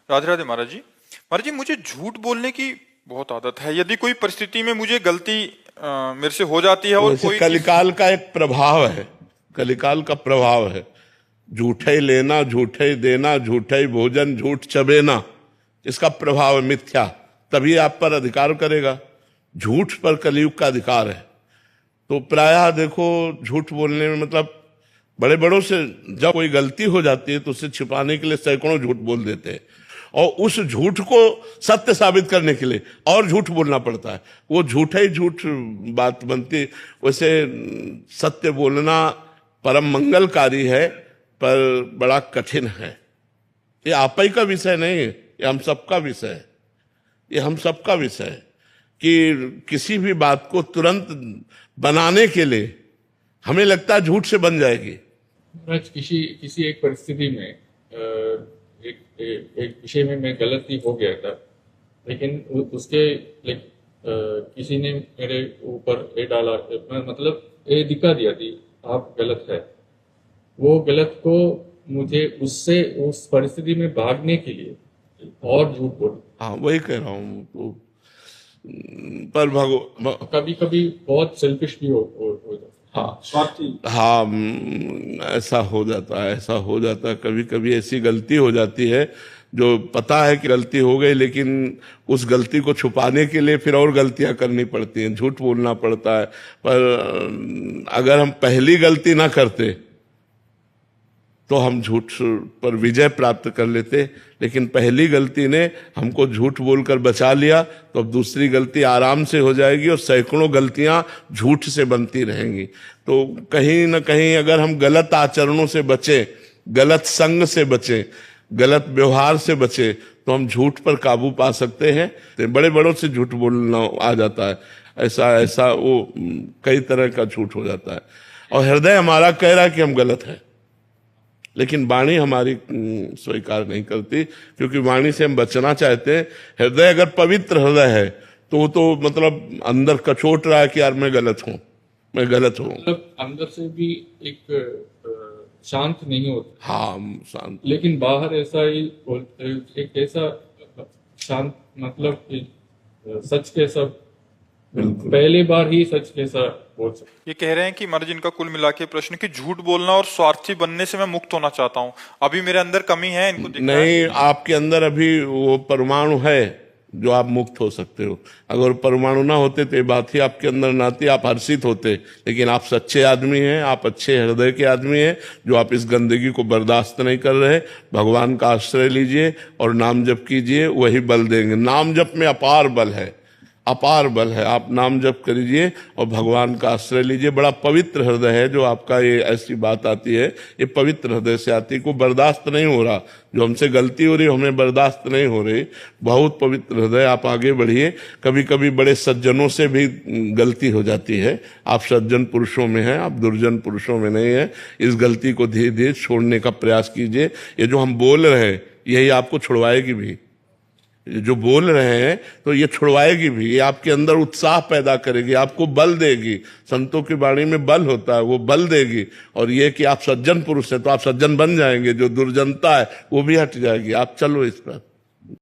राधे राधे महाराज जी। महाराज जी, मुझे झूठ बोलने की बहुत आदत है। यदि कोई परिस्थिति में मुझे गलती मेरे से हो जाती है और वैसे कोई कलिकाल का एक प्रभाव है, कलिकाल का प्रभाव है। झूठे ही लेना, झूठे ही देना, झूठे ही भोजन, झूठ चबेना, इसका प्रभाव है मिथ्या। तभी आप पर अधिकार करेगा। झूठ पर कलयुग का अधिकार है। तो प्रायः देखो, झूठ बोलने में मतलब बड़े बड़ों से जब कोई गलती हो जाती है तो उसे छिपाने के लिए सैकड़ों झूठ बोल देते हैं, और उस झूठ को सत्य साबित करने के लिए और झूठ बोलना पड़ता है। वो झूठा ही झूठ बात बनती। वैसे सत्य बोलना परम मंगलकारी है, पर बड़ा कठिन है। ये आप ही का विषय नहीं है, ये हम सबका विषय है। ये हम सबका विषय है कि किसी भी बात को तुरंत बनाने के लिए हमें लगता है झूठ से बन जाएगी। महाराज, किसी एक परिस्थिति में एक विषय में मैं गलती हो गया था, लेकिन उसके किसी ने मेरे ऊपर ये डाला, मतलब ये दिखा दिया थी आप गलत है। वो गलत को मुझे उससे उस परिस्थिति में भागने के लिए और झूठ बोल। हाँ, वही कह रहा हूँ। तो पर कभी कभी बहुत सेल्फिश भी हो जाता है। हाँ, हाँ, ऐसा हो जाता है, ऐसा हो जाता है। कभी कभी ऐसी गलती हो जाती है जो पता है कि गलती हो गई, लेकिन उस गलती को छुपाने के लिए फिर और गलतियां करनी पड़ती हैं, झूठ बोलना पड़ता है। पर अगर हम पहली गलती ना करते तो हम झूठ पर विजय प्राप्त कर लेते, लेकिन पहली गलती ने हमको झूठ बोलकर बचा लिया, तो अब दूसरी गलती आराम से हो जाएगी और सैकड़ों गलतियां झूठ से बनती रहेंगी। तो कहीं ना कहीं अगर हम गलत आचरणों से बचें, गलत संग से बचें, गलत व्यवहार से बचें, तो हम झूठ पर काबू पा सकते हैं। तो बड़े बड़ों से झूठ बोलना आ जाता है, ऐसा ऐसा वो कई तरह का झूठ हो जाता है। और हृदय हमारा कह रहा है कि हम गलत हैं, लेकिन वाणी हमारी स्वीकार नहीं करती, क्योंकि वाणी से हम बचना चाहते हैं। हृदय अगर पवित्र हृदय है तो मतलब अंदर कचोट रहा है कि यार मैं गलत हूं, मैं गलत हूं। मतलब अंदर से भी एक शांत नहीं होता। हाँ, शांत। लेकिन बाहर ऐसा ही एक ऐसा शांत, मतलब कि सच कैसा, पहली बार ही सच कैसा बोल सकते। ये कह रहे हैं कि महाराज, इनका कुल मिला के प्रश्न कि झूठ बोलना और स्वार्थी बनने से मैं मुक्त होना चाहता हूँ। अभी मेरे अंदर कमी है, इनको दिख रहा है। नहीं, आपके अंदर अभी वो परमाणु है जो आप मुक्त हो सकते हो। अगर परमाणु ना होते तो ये बात ही आपके अंदर ना आती, आप हर्षित होते। लेकिन आप सच्चे आदमी हैं, आप अच्छे हृदय के आदमी हैं, जो आप इस गंदगी को बर्दाश्त नहीं कर रहे। भगवान का आश्रय लीजिए और नाम जप कीजिए, वही बल देंगे। नाम जप में अपार बल है, अपार बल है। आप नाम जप करिए और भगवान का आश्रय लीजिए। बड़ा पवित्र हृदय है जो आपका, ये ऐसी बात आती है, ये पवित्र हृदय से आती है। को बर्दाश्त नहीं हो रहा, जो हमसे गलती हो रही हमें बर्दाश्त नहीं हो रही। बहुत पवित्र हृदय, आप आगे बढ़िए। कभी कभी बड़े सज्जनों से भी गलती हो जाती है। आप सज्जन पुरुषों में हैं, आप दुर्जन पुरुषों में नहीं है। इस गलती को धीरे धीरे छोड़ने का प्रयास कीजिए। ये जो हम बोल रहे हैं यही आपको छुड़वाएगी भी। जो बोल रहे हैं तो ये छुड़वाएगी भी, ये आपके अंदर उत्साह पैदा करेगी, आपको बल देगी। संतों की वाणी में बल होता है, वो बल देगी। और ये कि आप सज्जन पुरुष हैं तो आप सज्जन बन जाएंगे, जो दुर्जनता है वो भी हट जाएगी। आप चलो इस पर।